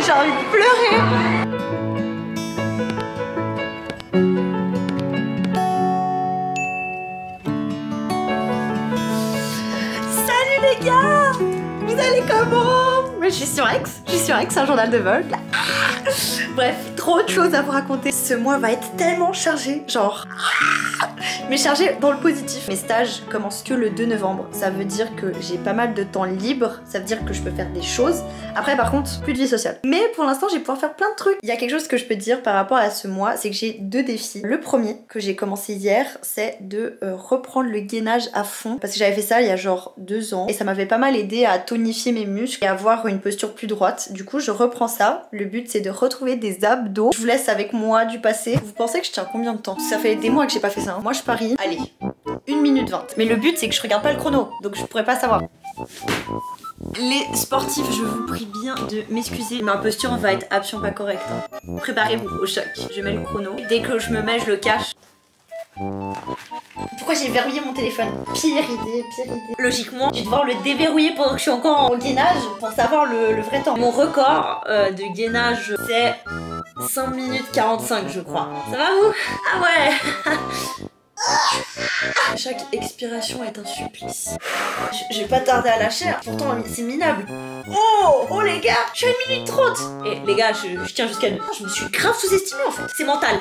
J'ai envie de pleurer. Salut les gars, vous allez comment? Mais je suis sur X, un journal de vol. Bref, trop de choses à vous raconter. Ce mois va être tellement chargé, genre... mais chargé dans le positif. Mes stages commencent que le 2 novembre. Ça veut dire que j'ai pas mal de temps libre. Ça veut dire que je peux faire des choses. Après, par contre, plus de vie sociale. Mais pour l'instant, je vais pouvoir faire plein de trucs. Il y a quelque chose que je peux te dire par rapport à ce mois, c'est que j'ai 2 défis. Le premier, que j'ai commencé hier, c'est de reprendre le gainage à fond. Parce que j'avais fait ça il y a genre 2 ans. Et ça m'avait pas mal aidé à tonifier mes muscles et avoir une posture plus droite. Du coup, je reprends ça. Le but, c'est de retrouver des abdos. Je vous laisse avec moi du passé. Vous pensez que je tiens combien de temps? Ça fait des mois que j'ai pas fait ça. Moi, je parie. Allez, 1 minute 20. Mais le but, c'est que je regarde pas le chrono. Donc, je pourrais pas savoir. Les sportifs, je vous prie bien de m'excuser. Ma posture va être absolument pas correcte. Hein. Préparez-vous au choc. Je mets le chrono. Dès que je me mets, je le cache. Pourquoi j'ai verrouillé mon téléphone? Pire idée, pire idée. Logiquement, je vais devoir le déverrouiller pendant que je suis encore en gainage pour savoir le vrai temps. Mon record de gainage, c'est 5 minutes 45, je crois. Ça va vous? Ah ouais. Chaque expiration est un supplice. Je vais pas tarder à lâcher, hein. Pourtant c'est minable. Oh les gars, je suis à 1 minute 30. Et les gars, je tiens jusqu'à 2. Je me suis grave sous-estimée en fait. C'est mental.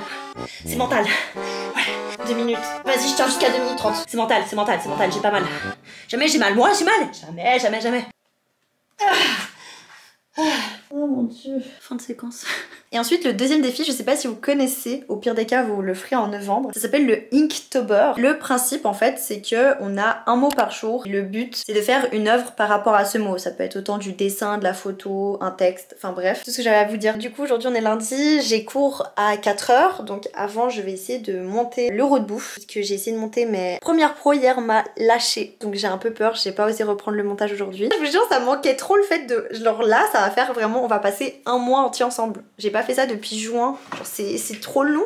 C'est mental. Ouais, 2 minutes. Vas-y, je tiens jusqu'à 2 minutes 30. C'est mental, c'est mental, c'est mental, j'ai pas mal. Jamais j'ai mal, moi j'ai mal. Jamais. Oh mon dieu. Fin de séquence. Et ensuite le deuxième défi, je sais pas si vous connaissez, au pire des cas vous le ferez en novembre, ça s'appelle le Inktober. Le principe en fait c'est que on a un mot par jour. Le but c'est de faire une œuvre par rapport à ce mot. Ça peut être autant du dessin, de la photo, un texte, enfin bref, tout ce que j'avais à vous dire. Du coup aujourd'hui on est lundi, j'ai cours à 4h, donc avant je vais essayer de monter l'euro de bouffe, parce que j'ai essayé de monter mes premières pros hier m'a lâché, donc j'ai un peu peur, j'ai pas osé reprendre le montage aujourd'hui. Je vous jure ça manquait trop le fait de... genre là ça va faire vraiment, on va passer un mois entier ensemble. J'ai pas fait ça depuis juin, genre c'est trop long.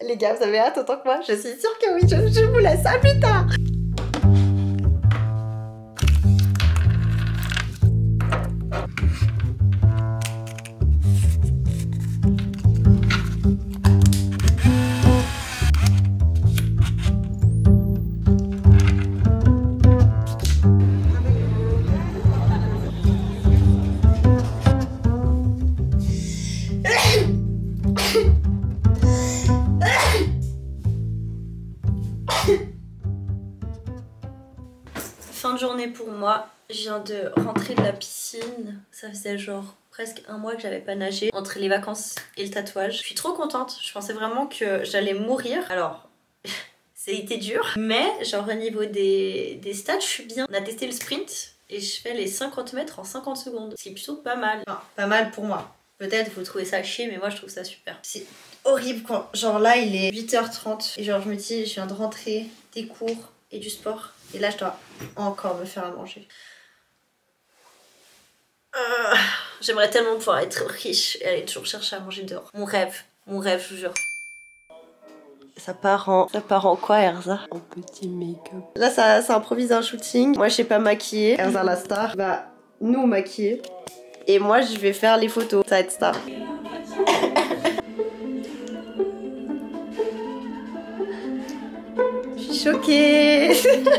Les gars, vous avez hâte autant que moi? Je suis sûre que oui, je vous laisse, à plus tard. Fin de journée pour moi, je viens de rentrer de la piscine, ça faisait genre presque un mois que j'avais pas nagé, entre les vacances et le tatouage. Je suis trop contente, je pensais vraiment que j'allais mourir. Alors, ça a été dur, mais genre au niveau des stats, je suis bien. On a testé le sprint et je fais les 50 mètres en 50 secondes, ce qui est plutôt pas mal. Enfin, pas mal pour moi. Peut-être vous trouvez ça chier, mais moi je trouve ça super. C'est horrible quand, genre là il est 8h30 et genre je me dis je viens de rentrer des cours et du sport. Et là, je dois encore me faire à manger. J'aimerais tellement pouvoir être riche et aller toujours chercher à manger dehors. Mon rêve, je vous jure. Ça part en quoi, Erza? En petit make-up. Là, ça improvise un shooting. Moi, je sais pas maquiller. Erza, la star, va nous maquiller. Et moi, je vais faire les photos. Ça va être star. Choquée.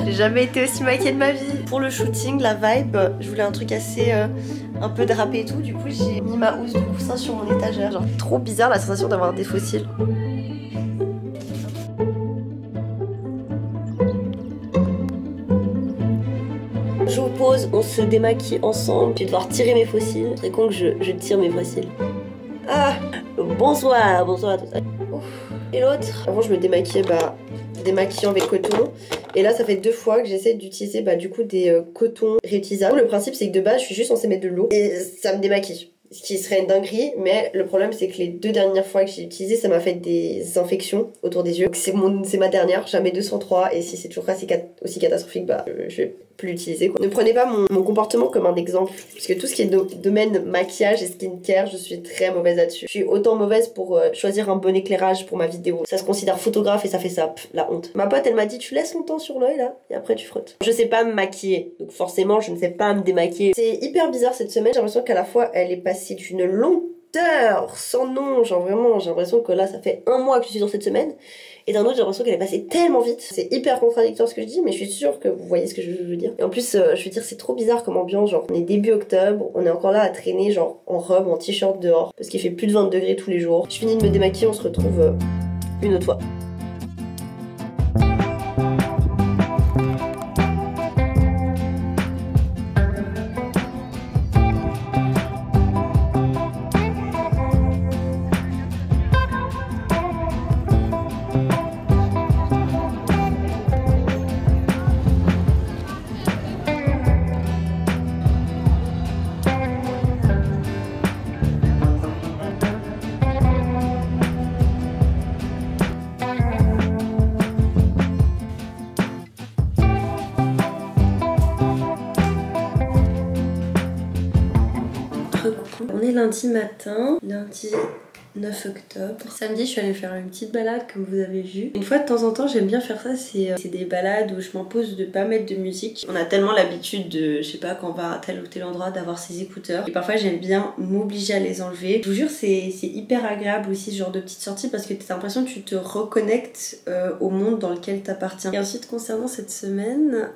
J'ai jamais été aussi maquillée de ma vie. Pour le shooting, la vibe, je voulais un truc assez un peu drapé et tout. Du coup, j'ai mis ma housse de coussin sur mon étagère. Genre, trop bizarre la sensation d'avoir des fossiles. Je vous pose, on se démaquille ensemble. Je vais devoir tirer mes fossiles. C'est con que je tire mes fossiles. Ah, bonsoir à tous. Et l'autre, avant je me démaquillais démaquillant avec coton, et là ça fait 2 fois que j'essaie d'utiliser du coup des cotons réutilisables. Le principe c'est que de base je suis juste censée mettre de l'eau et ça me démaquille, ce qui serait une dinguerie, mais le problème c'est que les 2 dernières fois que j'ai utilisé ça m'a fait des infections autour des yeux. C'est ma dernière, jamais 203, et si c'est toujours aussi catastrophique, je vais plus utiliser quoi. Ne prenez pas mon comportement comme un exemple, puisque tout ce qui est domaine maquillage et skincare, je suis très mauvaise là-dessus. Je suis autant mauvaise pour choisir un bon éclairage pour ma vidéo. Ça se considère photographe et ça fait ça, la honte. Ma pote elle m'a dit tu laisses longtemps sur l'œil là et après tu frottes. Je sais pas me maquiller, donc forcément je ne sais pas me démaquiller. C'est hyper bizarre cette semaine, j'ai l'impression qu'à la fois elle est passée d'une lenteur sans nom, genre vraiment j'ai l'impression que là ça fait un mois que je suis dans cette semaine. Et d'un autre, j'ai l'impression qu'elle est passée tellement vite. C'est hyper contradictoire ce que je dis, mais je suis sûre que vous voyez ce que je veux dire. Et en plus, je veux dire, c'est trop bizarre comme ambiance. Genre, on est début octobre, on est encore là à traîner, genre, en robe, en t-shirt dehors, parce qu'il fait plus de 20 degrés tous les jours. Je finis de me démaquiller, on se retrouve une autre fois. On est lundi matin, lundi 9 octobre. Samedi, je suis allée faire une petite balade comme vous avez vu. Une fois de temps en temps, j'aime bien faire ça, c'est des balades où je m'impose de pas mettre de musique. On a tellement l'habitude de, je sais pas, quand on va à tel ou tel endroit, d'avoir ses écouteurs. Et parfois, j'aime bien m'obliger à les enlever. Je vous jure, c'est hyper agréable aussi ce genre de petite sortie parce que t'as l'impression que tu te reconnectes au monde dans lequel t'appartiens. Et ensuite, concernant cette semaine,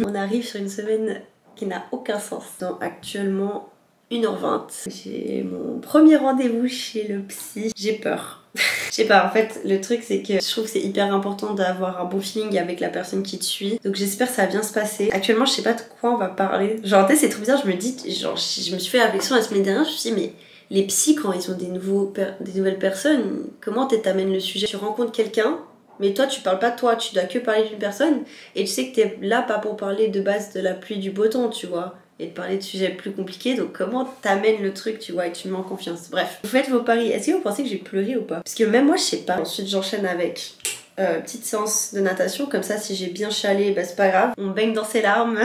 on arrive sur une semaine qui n'a aucun sens. Dans actuellement 1h20. J'ai mon premier rendez-vous chez le psy. J'ai peur. Je sais pas, en fait, le truc c'est que je trouve que c'est hyper important d'avoir un bon feeling avec la personne qui te suit. Donc j'espère que ça va bien se passer. Actuellement, je sais pas de quoi on va parler. Genre, tu sais, c'est trop bizarre, je me dis, genre, je me suis fait la réflexion la semaine dernière, je me suis dit, mais les psys, quand ils ont des nouvelles personnes, comment t'amènes le sujet? Tu rencontres quelqu'un, mais toi tu parles pas de toi, tu dois que parler d'une personne, et tu sais que t'es là pas pour parler de base de la pluie du beau temps, tu vois, et de parler de sujets plus compliqués, donc comment t'amènes le truc, tu vois, et tu me mets en confiance. Bref, vous faites vos paris. Est-ce que vous pensez que j'ai pleuré ou pas? Parce que même moi je sais pas. Ensuite j'enchaîne avec petite séance de natation, comme ça si j'ai bien chialé, bah c'est pas grave, on baigne dans ses larmes.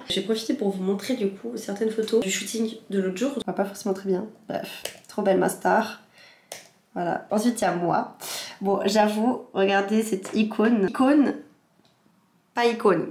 J'ai profité pour vous montrer du coup certaines photos du shooting de l'autre jour. Je vois pas forcément très bien. Bref, trop belle ma star. Voilà. Ensuite il y a moi. Bon, j'avoue, regardez cette icône. Icône, pas icône.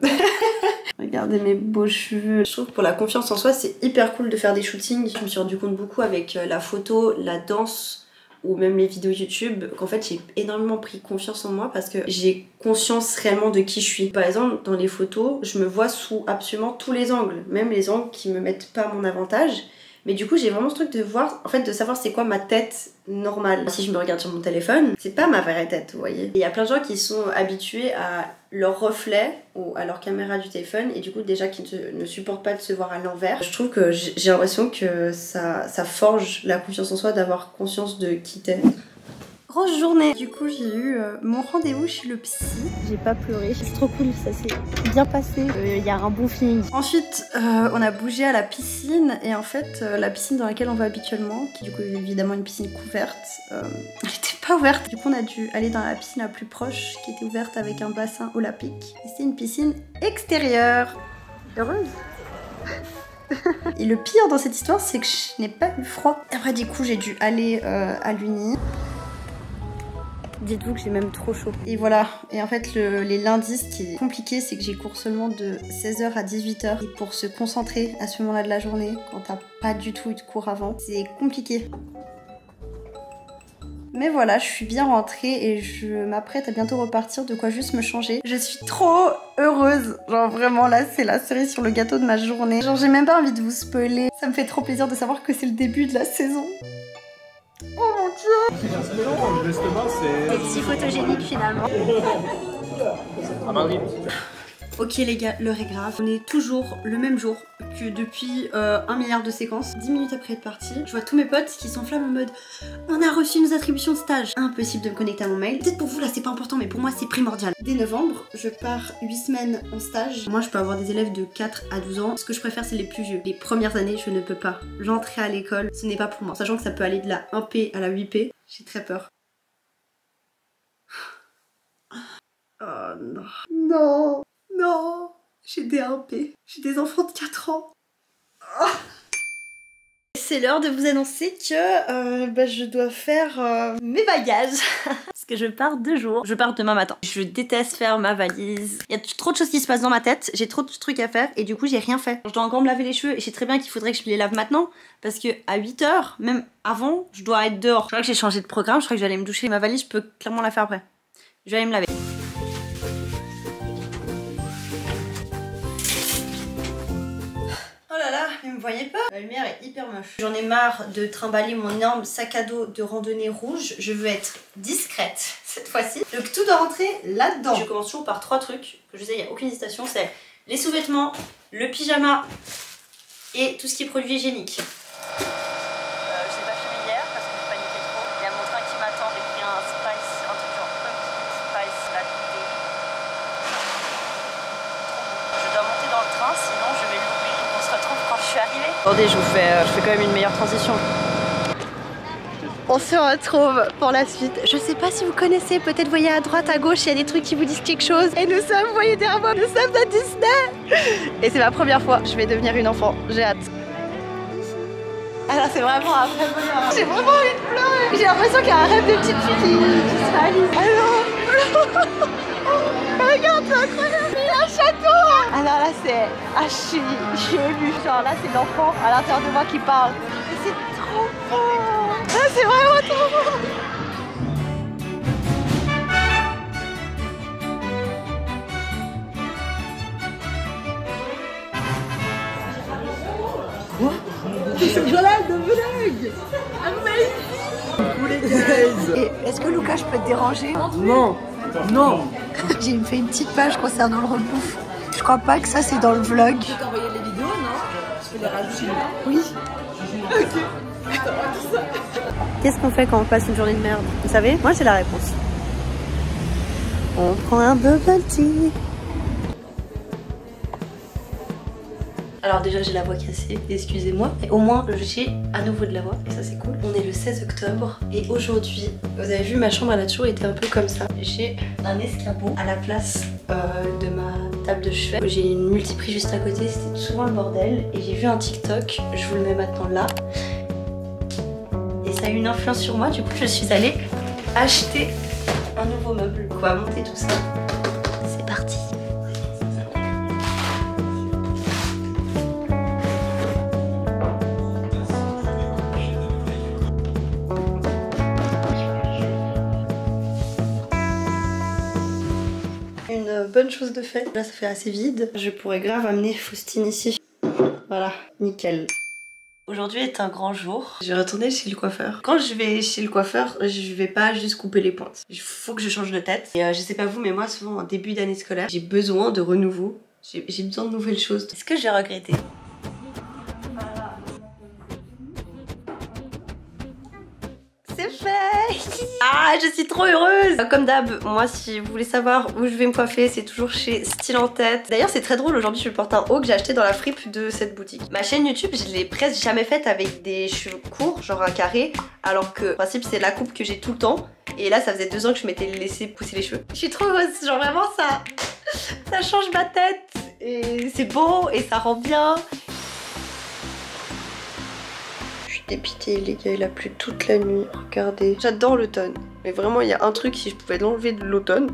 Regardez mes beaux cheveux. Je trouve que pour la confiance en soi, c'est hyper cool de faire des shootings. Je me suis rendu compte beaucoup avec la photo, la danse ou même les vidéos YouTube qu'en fait j'ai énormément pris confiance en moi parce que j'ai conscience réellement de qui je suis. Par exemple, dans les photos, je me vois sous absolument tous les angles, même les angles qui me mettent pas à mon avantage. Mais du coup, j'ai vraiment ce truc de voir, en fait, de savoir c'est quoi ma tête normale. Si je me regarde sur mon téléphone, c'est pas ma vraie tête, vous voyez. Il y a plein de gens qui sont habitués à leur reflet ou à leur caméra du téléphone et du coup déjà qui ne supportent pas de se voir à l'envers. Je trouve que j'ai l'impression que ça forge la confiance en soi d'avoir conscience de qui t'es. Grosse journée. Du coup, j'ai eu mon rendez-vous chez le psy. J'ai pas pleuré. C'est trop cool, ça s'est bien passé. Il y a un bon feeling. Ensuite, on a bougé à la piscine. Et en fait, la piscine dans laquelle on va habituellement, qui du coup est évidemment une piscine couverte, elle était pas ouverte. Du coup, on a dû aller dans la piscine la plus proche, qui était ouverte avec un bassin olympique. Et c'était une piscine extérieure. Heureuse. Et le pire dans cette histoire, c'est que je n'ai pas eu froid. Après, du coup, j'ai dû aller à l'uni. Dites-vous que j'ai même trop chaud. Et voilà, et en fait les lundis, ce qui est compliqué, c'est que j'ai cours seulement de 16h à 18h. Et pour se concentrer à ce moment-là de la journée, quand t'as pas du tout eu de cours avant, c'est compliqué. Mais voilà, je suis bien rentrée et je m'apprête à bientôt repartir, de quoi juste me changer. Je suis trop heureuse, genre vraiment là c'est la cerise sur le gâteau de ma journée. Genre j'ai même pas envie de vous spoiler, ça me fait trop plaisir de savoir que c'est le début de la saison. Oh mon dieu! C'est si photogénique finalement. Ok les gars, l'heure est grave. On est toujours le même jour que depuis 1 milliard de séquences. 10 minutes après être parti, je vois tous mes potes qui s'enflamment en mode on a reçu nos attributions de stage. Impossible de me connecter à mon mail. Peut-être pour vous là c'est pas important mais pour moi c'est primordial. Dès novembre, je pars 8 semaines en stage. Moi je peux avoir des élèves de 4 à 12 ans. Ce que je préfère c'est les plus vieux. Les premières années je ne peux pas. L'entrée à l'école, ce n'est pas pour moi. Sachant que ça peut aller de la 1P à la 8P. J'ai très peur. Oh non. Non. Non, J'ai des 1P. J'ai des enfants de 4 ans. Oh. C'est l'heure de vous annoncer que je dois faire mes bagages. Parce que je pars 2 jours. Je pars demain matin. Je déteste faire ma valise. Il y a trop de choses qui se passent dans ma tête. J'ai trop de trucs à faire et du coup j'ai rien fait. Je dois encore me laver les cheveux et je sais très bien qu'il faudrait que je me les lave maintenant. Parce que à 8 h, même avant, je dois être dehors. Je crois que j'ai changé de programme. Je crois que j'allais me doucher. Ma valise, je peux clairement la faire après. Je vais aller me laver. Mais vous voyez pas? La lumière est hyper moche. J'en ai marre de trimballer mon énorme sac à dos de randonnée rouge. Je veux être discrète cette fois-ci. Donc tout doit rentrer là-dedans. Je commence toujours par 3 trucs que je sais, il n'y a aucune hésitation. C'est les sous-vêtements, le pyjama et tout ce qui est produit hygiénique. Je l'ai pas filmé hier parce que je paniquais trop. Il y a mon train qui m'attend. J'ai pris un spice, un truc genre pumpkin spice latte. Je dois monter dans le train, sinon je vais l'oublier. On se retrouve quand je suis arrivée. Attendez, je fais quand même une meilleure transition. On se retrouve pour la suite. Je sais pas si vous connaissez, peut-être vous voyez à droite, à gauche, il y a des trucs qui vous disent quelque chose. Et nous sommes, vous voyez derrière moi, nous sommes à Disney. Et c'est ma première fois, je vais devenir une enfant. J'ai hâte. Alors c'est vraiment un vrai bonheur. J'ai vraiment envie de pleurer. J'ai l'impression qu'il y a un rêve de petite fille qui se réalise. Alors, regarde, c'est incroyable. Il y a un château. Alors là c'est... Ah, je suis émue. Genre là c'est l'enfant à l'intérieur de moi qui parle. Et c'est trop beau. Ah, c'est vraiment trop beau. Quoi? C'est Jolan de Vlog. Amazing. Et est-ce que Lucas, je peux te déranger? Non. Non. J'ai fait une petite page concernant le rebouffe. Je crois pas que ça c'est dans le vlog. Je vais t'envoyer les vidéos, non? Je peux les rajouter. Oui. Ok. Qu'est-ce qu'on fait quand on passe une journée de merde? Vous savez, moi j'ai la réponse. On prend un bubble tea. Alors déjà j'ai la voix cassée, excusez-moi. Et au moins j'ai à nouveau de la voix et ça c'est cool. On est le 16 octobre et aujourd'hui, vous avez vu ma chambre elle a toujours été un peu comme ça. J'ai un escabeau à la place de ma table de chevet. J'ai une multiprise juste à côté, c'était souvent le bordel. Et j'ai vu un TikTok, je vous le mets maintenant là. Et ça a eu une influence sur moi, du coup je suis allée acheter un nouveau meuble. Quoi, monter tout ça. C'est parti. Une bonne chose de fait. Là ça fait assez vide. Je pourrais grave amener Faustine ici. Voilà, nickel. Aujourd'hui est un grand jour. Je vais retourner chez le coiffeur. Quand je vais chez le coiffeur, je vais pas juste couper les pointes. Il faut que je change de tête. Et je sais pas vous, mais moi souvent en début d'année scolaire, j'ai besoin de renouveau. J'ai besoin de nouvelles choses. Est-ce que j'ai regretté? C'est fait. Ah, je suis trop heureuse. Comme d'hab, moi si vous voulez savoir où je vais me coiffer, c'est toujours chez Style en Tête. D'ailleurs c'est très drôle, aujourd'hui je porte un haut que j'ai acheté dans la fripe de cette boutique. Ma chaîne YouTube, je l'ai presque jamais faite avec des cheveux courts, genre un carré, alors que en principe c'est la coupe que j'ai tout le temps. Et là ça faisait 2 ans que je m'étais laissé pousser les cheveux. Je suis trop heureuse, genre vraiment ça change ma tête. Et c'est beau et ça rend bien. Dépité les gars, il a plu toute la nuit, regardez. J'adore l'automne, mais vraiment il y a un truc, si je pouvais l'enlever de l'automne,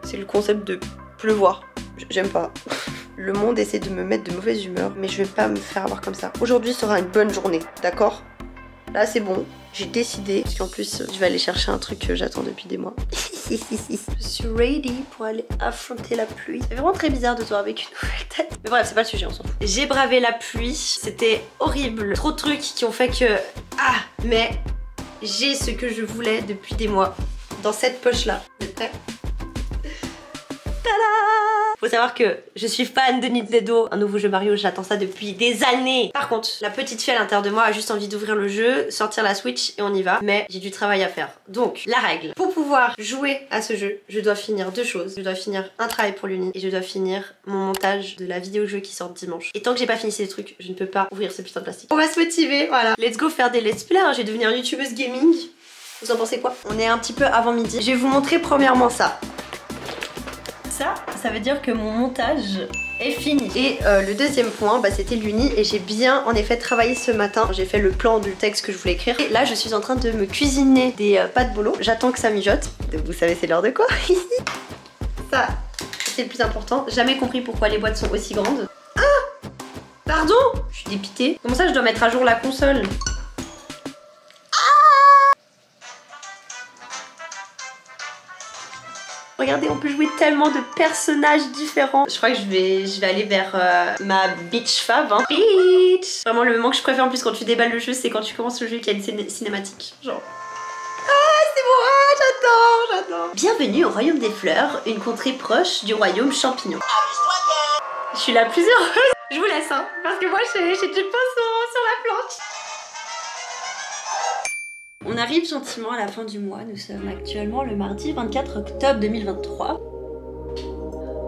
c'est le concept de pleuvoir. J'aime pas. Le monde essaie de me mettre de mauvaise humeur, mais je vais pas me faire avoir comme ça. Aujourd'hui sera une bonne journée, d'accord? Là c'est bon, j'ai décidé, parce qu'en plus je vais aller chercher un truc que j'attends depuis des mois. Je suis ready pour aller affronter la pluie. C'est vraiment très bizarre de te voir avec une nouvelle tête. Mais bref, c'est pas le sujet, on s'en fout. J'ai bravé la pluie, c'était horrible. Trop de trucs qui ont fait que... Ah, mais j'ai ce que je voulais depuis des mois dans cette poche-là. Vous êtes prêts? Tada! Faut savoir que je suis fan de Nintendo, un nouveau jeu Mario, j'attends ça depuis des années. Par contre, la petite fille à l'intérieur de moi a juste envie d'ouvrir le jeu, sortir la Switch et on y va. Mais j'ai du travail à faire. Donc, la règle. Pour pouvoir jouer à ce jeu, je dois finir 2 choses. Je dois finir un travail pour l'Uni et je dois finir mon montage de la vidéo-jeu qui sort dimanche. Et tant que j'ai pas fini ces trucs, je ne peux pas ouvrir ce putain de plastique. On va se motiver, voilà. Let's go faire des let's play, hein. Je vais devenir youtubeuse gaming. Vous en pensez quoi? On est un petit peu avant midi. Je vais vous montrer premièrement ça. Ça veut dire que mon montage est fini. Et le deuxième point, bah, c'était l'uni et j'ai bien en effet travaillé ce matin. J'ai fait le plan du texte que je voulais écrire. Et là, je suis en train de me cuisiner des pâtes bolo. J'attends que ça mijote. Vous savez, c'est l'heure de quoi? Ça, c'est le plus important. Jamais compris pourquoi les boîtes sont aussi grandes. Ah! Pardon? Je suis dépitée. Comment ça, je dois mettre à jour la console? Regardez, on peut jouer tellement de personnages différents. Je crois que je vais aller vers ma bitch fave. Hein. Bitch! Vraiment, le moment que je préfère en plus quand tu déballes le jeu, c'est quand tu commences le jeu et qu'il y a une cinématique. Genre... Ah, c'est bon! Ah, j'adore! Bienvenue au royaume des fleurs, une contrée proche du royaume champignon. Je suis la plus heureuse. Je vous laisse, hein, parce que moi, j'ai du pain sur la planche. On arrive gentiment à la fin du mois, nous sommes actuellement le mardi 24 octobre 2023.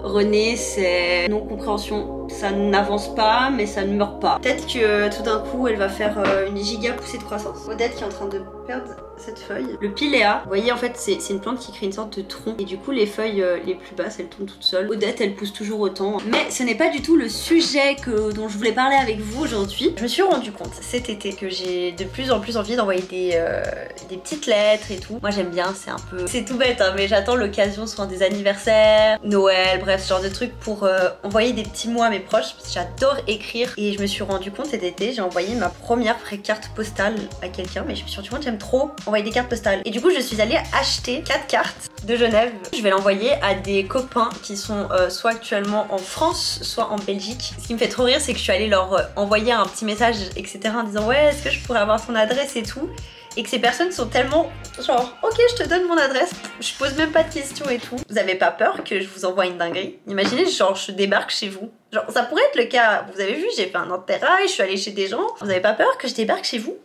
René, c'est non-compréhension. Ça n'avance pas, mais ça ne meurt pas. Peut-être que tout d'un coup, elle va faire une giga poussée de croissance. Odette qui est en train de perdre cette feuille. Le piléa, vous voyez, en fait, c'est une plante qui crée une sorte de tronc. Et du coup, les feuilles les plus basses, elles tombent toutes seules. Odette, elle pousse toujours autant. Mais ce n'est pas du tout le sujet dont je voulais parler avec vous aujourd'hui. Je me suis rendu compte cet été que j'ai de plus en plus envie d'envoyer des petites lettres et tout. Moi, j'aime bien, c'est un peu... C'est tout bête, hein, mais j'attends l'occasion, soit des anniversaires, Noël, bref, ce genre de trucs pour envoyer des petits mots à mes proches. Parce que j'adore écrire. Et je me suis rendu compte cet été, j'ai envoyé ma première vraie carte postale à quelqu'un. Mais je me suis rendu compte que j'aime trop envoyer des cartes postales. Et du coup, je suis allée acheter 4 cartes de Genève. Je vais l'envoyer à des copains qui sont soit actuellement en France, soit en Belgique. Ce qui me fait trop rire, c'est que je suis allée leur envoyer un petit message, etc. en disant ouais, est-ce que je pourrais avoir son adresse et tout. Et que ces personnes sont tellement genre ok, je te donne mon adresse, je pose même pas de questions et tout. Vous avez pas peur que je vous envoie une dinguerie? Imaginez genre je débarque chez vous. Genre ça pourrait être le cas, vous avez vu, j'ai fait un enterrail, je suis allée chez des gens. Vous avez pas peur que je débarque chez vous?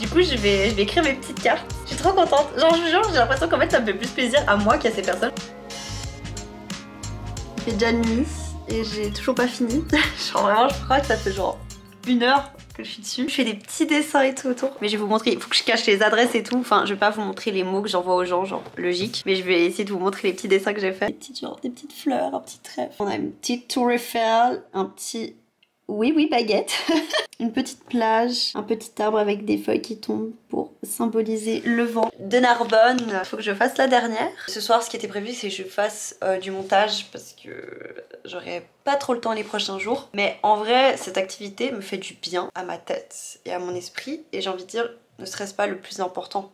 Du coup je vais écrire mes petites cartes. Je suis trop contente. Genre j'ai l'impression qu'en fait ça me fait plus plaisir à moi qu'à ces personnes. Il fait déjà nuit et j'ai toujours pas fini. Genre vraiment je crois que ça fait genre 1 heure que je suis dessus. Je fais des petits dessins et tout autour. Mais je vais vous montrer, il faut que je cache les adresses et tout. Enfin, je vais pas vous montrer les mots que j'envoie aux gens, genre logique. Mais je vais essayer de vous montrer les petits dessins que j'ai fait. Des petites fleurs, un petit trèfle. On a une petite tour Eiffel, un petit... Oui, baguette. Une petite plage, un petit arbre avec des feuilles qui tombent pour symboliser le vent de Narbonne. Il faut que je fasse la dernière. Ce soir, ce qui était prévu, c'est que je fasse du montage parce que j'aurai pas trop le temps les prochains jours. Mais en vrai, cette activité me fait du bien à ma tête et à mon esprit. Et j'ai envie de dire, ne serait-ce pas le plus important,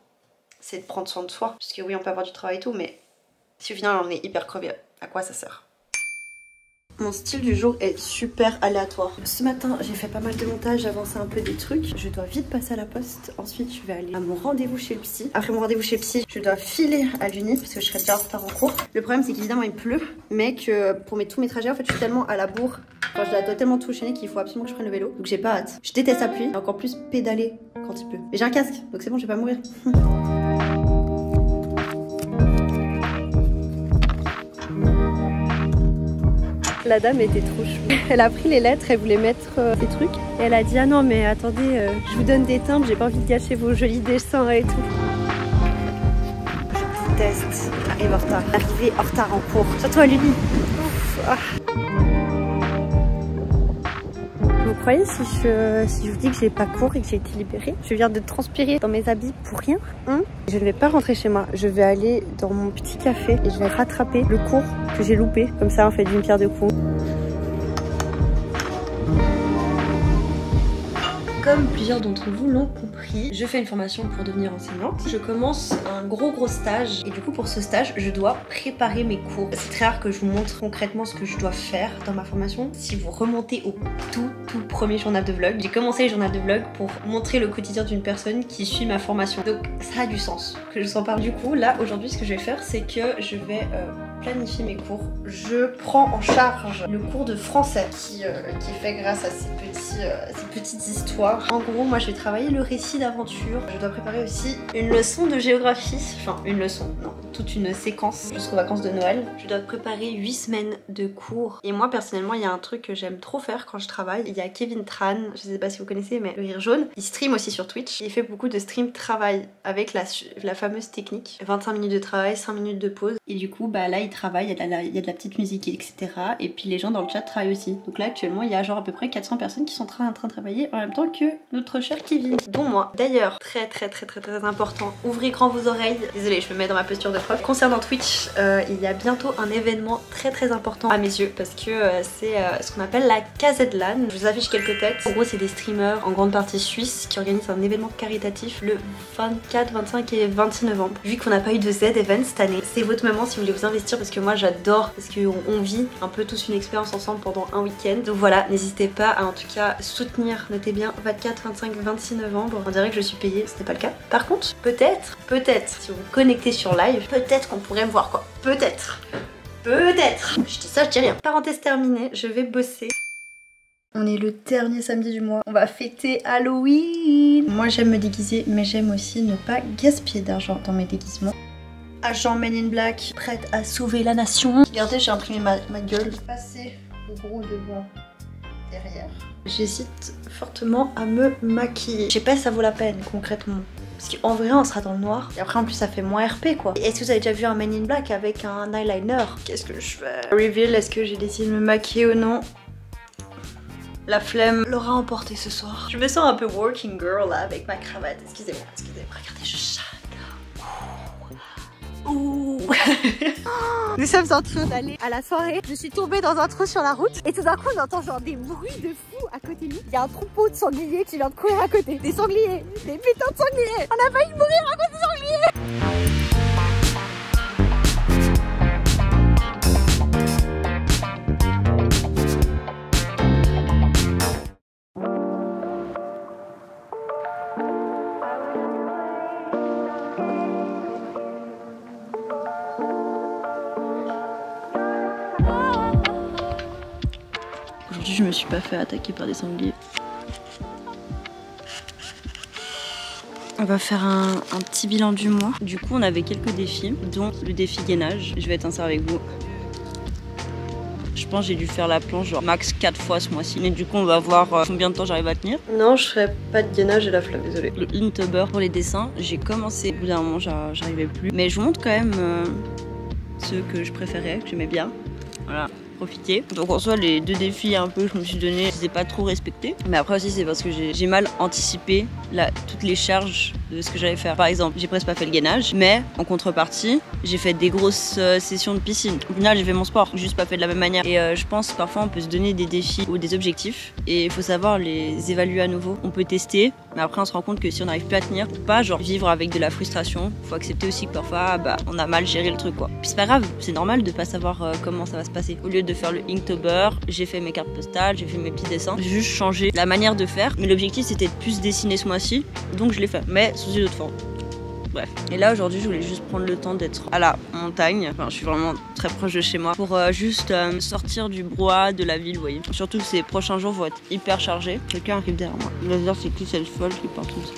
c'est de prendre soin de soi. Parce que oui, on peut avoir du travail et tout, mais si au final on est hyper crevé, à quoi ça sert? Mon style du jour est super aléatoire. Ce matin, j'ai fait pas mal de montage, j'ai avancé un peu des trucs. Je dois vite passer à la poste. Ensuite, je vais aller à mon rendez-vous chez le psy. Après mon rendez-vous chez le psy, je dois filer à l'uni parce que je serai déjà en retard en cours. Le problème, c'est qu'évidemment, il pleut, mais que pour tous mes trajets, en fait, je suis tellement à la bourre. Enfin, je dois tellement tout chaîner qu'il faut absolument que je prenne le vélo. Donc j'ai pas hâte. Je déteste la pluie et encore plus pédaler quand il pleut. Mais j'ai un casque, donc c'est bon, je vais pas mourir. La dame était trop chou. Elle a pris les lettres, elle voulait mettre des trucs. Et elle a dit ah non mais attendez, je vous donne des timbres, j'ai pas envie de gâcher vos jolis dessins et tout. Je déteste arriver en retard. Arriver en retard en cours. Surtout à l'uni. Ah. Vous croyez si je vous dis que j'ai pas cours et que j'ai été libérée? Je viens de transpirer dans mes habits pour rien, hein? Je ne vais pas rentrer chez moi, je vais aller dans mon petit café et je vais rattraper le cours que j'ai loupé. Comme ça on fait d'une pierre deux coups. Comme plusieurs d'entre vous l'ont compris, je fais une formation pour devenir enseignante. Je commence un gros stage et du coup pour ce stage, je dois préparer mes cours. C'est très rare que je vous montre concrètement ce que je dois faire dans ma formation. Si vous remontez au tout premier journal de vlog, j'ai commencé le journal de vlog pour montrer le quotidien d'une personne qui suit ma formation. Donc ça a du sens que je vous en parle. Du coup là aujourd'hui ce que je vais faire c'est que je vais planifier mes cours. Je prends en charge le cours de français qui est fait grâce à ces petites histoires. En gros, moi je vais travailler le récit d'aventure. Je dois préparer aussi une leçon de géographie. Enfin, une leçon, non, toute une séquence jusqu'aux vacances de Noël. Je dois préparer 8 semaines de cours. Et moi personnellement, il y a un truc que j'aime trop faire quand je travaille. Il y a Kevin Tran, je sais pas si vous connaissez, mais le Rire Jaune. Il stream aussi sur Twitch. Il fait beaucoup de stream travail avec la fameuse technique. 25 minutes de travail, 5 minutes de pause. Et du coup, bah là, ils travaillent, il y a de la petite musique, etc. Et puis les gens dans le chat travaillent aussi. Donc là actuellement il y a genre à peu près 400 personnes qui sont en train de travailler en même temps que notre cher Kevin, dont moi. D'ailleurs, très important, ouvrez grand vos oreilles. Désolée, je me mets dans ma posture de prof. Concernant Twitch, il y a bientôt un événement très important à mes yeux parce que c'est ce qu'on appelle la KZLAN. Je vous affiche quelques têtes. En gros, c'est des streamers en grande partie suisses qui organisent un événement caritatif le 24, 25 et 26 novembre. Vu qu'on n'a pas eu de Z-Event cette année, c'est votre moment si vous voulez vous investir parce que moi j'adore, parce qu'on vit un peu tous une expérience ensemble pendant un week-end. Donc voilà, n'hésitez pas à en tout cas soutenir, notez bien 24, 25, 26 novembre. On dirait que je suis payée, ce n'est pas le cas. Par contre, peut-être, si vous vous connectez sur live, peut-être qu'on pourrait me voir quoi. Peut-être. Je dis ça, je dis rien. Parenthèse terminée, je vais bosser. On est le dernier samedi du mois. On va fêter Halloween. Moi j'aime me déguiser, mais j'aime aussi ne pas gaspiller d'argent dans mes déguisements. Agent Men in Black, prête à sauver la nation. Regardez, j'ai imprimé ma gueule. Passer le gros devant, derrière. J'hésite fortement à me maquiller. Je sais pas si ça vaut la peine concrètement. Parce qu'en vrai on sera dans le noir. Et après en plus ça fait moins RP quoi. Est-ce que vous avez déjà vu un Men in Black avec un eyeliner? Qu'est-ce que je fais? Reveal, est-ce que j'ai décidé de me maquiller ou non? La flemme l'aura emporté ce soir. Je me sens un peu working girl là avec ma cravate. Excusez-moi, regardez, je chante. Ouh. Nous sommes en train d'aller à la soirée. Je suis tombée dans un trou sur la route et tout d'un coup on entend genre des bruits de fou à côté de nous. Il y a un troupeau de sangliers qui vient de courir à côté. Des sangliers, des putains de sangliers. On a failli mourir à cause des sangliers. Aujourd'hui, je me suis pas fait attaquer par des sangliers. On va faire un petit bilan du mois. Du coup, on avait quelques défis, dont le défi gainage. Je vais être sincère avec vous. Je pense que j'ai dû faire la planche genre max 4 fois ce mois-ci. Mais du coup, on va voir combien de temps j'arrive à tenir. Non, je ferai pas de gainage et la flemme, désolée. Le Inktober pour les dessins, j'ai commencé. Au bout d'un moment, j'arrivais plus. Mais je vous montre quand même ceux que je préférais, que j'aimais bien. Voilà. Profiter. Donc en soi les deux défis un peu que je me suis donné, je les ai pas trop respectés. Mais après aussi c'est parce que j'ai mal anticipé toutes les charges de ce que j'allais faire. Par exemple, j'ai presque pas fait le gainage, mais en contrepartie, j'ai fait des grosses sessions de piscine. Au final, j'ai fait mon sport, juste pas fait de la même manière. Et je pense que parfois on peut se donner des défis ou des objectifs et il faut savoir les évaluer à nouveau. On peut tester, mais après on se rend compte que si on n'arrive plus à tenir, faut pas genre vivre avec de la frustration. Faut accepter aussi que parfois on a mal géré le truc quoi. Puis c'est pas grave, c'est normal de pas savoir comment ça va se passer. Au lieu de faire le Inktober, j'ai fait mes cartes postales, j'ai fait mes petits dessins. J'ai juste changé la manière de faire, mais l'objectif c'était de plus dessiner ce mois-ci, donc je l'ai fait, mais sous une autre forme. Bref. Et là aujourd'hui je voulais juste prendre le temps d'être à la montagne, enfin je suis vraiment très proche de chez moi, pour juste sortir du brouhaha de la ville, vous voyez. Surtout que ces prochains jours vont être hyper chargés. Quelqu'un arrive derrière moi. Le laser c'est qui, c'est le folle qui part tout ça.